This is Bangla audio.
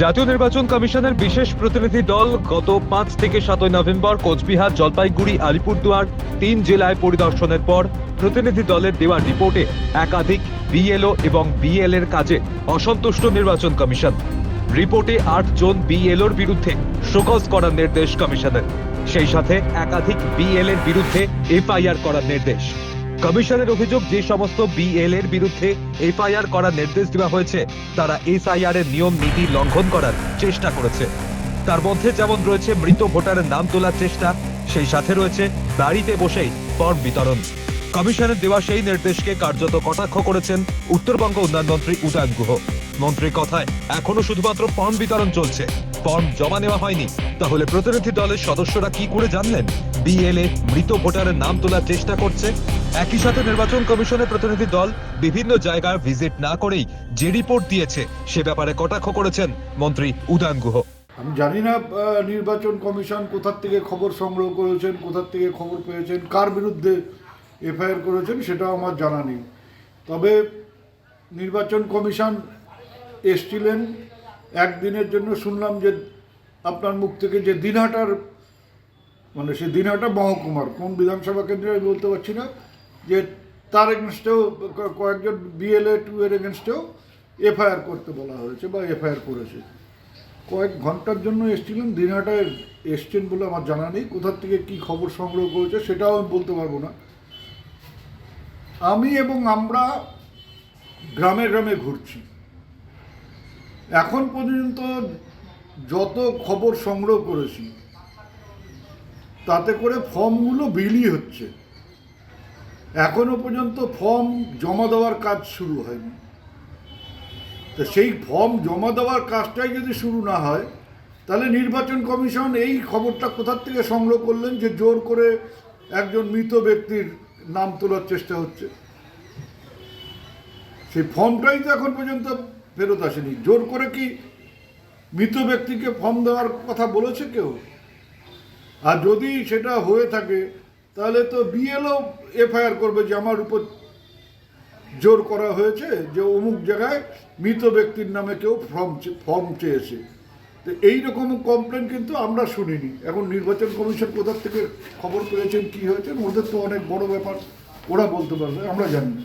জাতীয় নির্বাচন কমিশনের বিশেষ প্রতিনিধি দল গত 5 থেকে 7 নভেম্বর কোচবিহার, জলপাইগুড়ি, আলিপুরদুয়ার 3 জেলায় পরিদর্শনের পর প্রতিনিধি দলের দেওয়া রিপোর্টে একাধিক বিএলও এবং বিএল এর কাজে অসন্তুষ্ট নির্বাচন কমিশন। রিপোর্টে 8 জন বিএলওর বিরুদ্ধে শোকজ করার নির্দেশ কমিশনের, সেই সাথে একাধিক বিএল এর বিরুদ্ধে এফআইআর করার নির্দেশ। কমিশনের অভিযোগ, যে সমস্ত বিএল এর বিরুদ্ধে এফআইআর করার নির্দেশ দেওয়া হয়েছে তারা এসআইআর এর নিয়ম নীতি লঙ্ঘন করার চেষ্টা করেছে। তার মধ্যে যেমন রয়েছে মৃত ভোটারের নাম তোলার চেষ্টা, সেই সাথে রয়েছে বাড়িতে বসেই ফর্ম বিতরণ। কমিশনের দেওয়া সেই নির্দেশকে কার্যত কটাক্ষ করেছেন উত্তরবঙ্গ উন্নয়ন মন্ত্রী উদয়ন গুহ। মন্ত্রীর কথায়, এখনো শুধুমাত্র ফর্ম বিতরণ চলছে, ফর্ম জমা নেওয়া হয়নি। তাহলে প্রতিনিধি দলের সদস্যরা কি করে জানলেন বিএলএ মৃত ভোটারের নাম তোলার চেষ্টা করছে? একই সাথে নির্বাচন কমিশনের প্রতিনিধি দল বিভিন্ন জায়গায় ভিজিট না করেই যে রিপোর্ট দিয়েছে সে ব্যাপারে কটাক্ষ করেছেন মন্ত্রী উদয়ন গুহ। আমি জানি না নির্বাচন কমিশন কোথার থেকে খবর সংগ্রহ করেছেন, কোথার থেকে খবর পেয়েছেন, কার বিরুদ্ধে এফআইআর করেছেন সেটাও আমার জানা নেই। তবে নির্বাচন কমিশন এসছিলেন একদিনের জন্য। শুনলাম যে আপনার মুখ থেকে যে দিনহাটার, মানে সে দিনহাটা মহকুমার কোন বিধানসভা কেন্দ্রে আমি বলতে পারছি না, যে তার এগেনস্টেও কয়েকজন বিএলএ 2 এর এগেনস্টেও এফআইআর করতে বলা হয়েছে বা এফআইআর করেছে। কয়েক ঘন্টার জন্য এসছিলেন, দিনহাটায় এসছেন বলে আমার জানা নেই। কোথার থেকে কি খবর সংগ্রহ করেছে সেটাও আমি বলতে পারবো না। আমি এবং আমরা গ্রামে গ্রামে ঘুরছি। এখন পর্যন্ত যত খবর সংগ্রহ করেছি তাতে করে ফর্মগুলো বিলি হচ্ছে। এখনো পর্যন্ত ফর্ম জমা দেওয়ার কাজ শুরু হয়নি। তো সেই ফর্ম জমা দেওয়ার কাজটাই যদি শুরু না হয়, তাহলে নির্বাচন কমিশন এই খবরটা কোথার থেকে সংগ্রহ করলেন যে জোর করে একজন মৃত ব্যক্তির নাম তোলার চেষ্টা হচ্ছে? সেই ফর্মটাই তো এখন পর্যন্ত ফেরত আসেনি। জোর করে কি মৃত ব্যক্তিকে ফর্ম দেওয়ার কথা বলেছে কেউ? আর যদি সেটা হয়ে থাকে তাহলে তো বিএলও এফআইআর করবে যে আমার উপর জোর করা হয়েছে, যে অমুক জায়গায় মৃত ব্যক্তির নামে কেউ ফর্ম চেয়েছে। তো এইরকম কমপ্লেন কিন্তু আমরা শুনিনি। এখন নির্বাচন কমিশন কোথার থেকে খবর পেয়েছেন, কি হয়েছে, ওদের তো অনেক বড় ব্যাপার, ওরা বলতে পারবে, আমরা জানি না।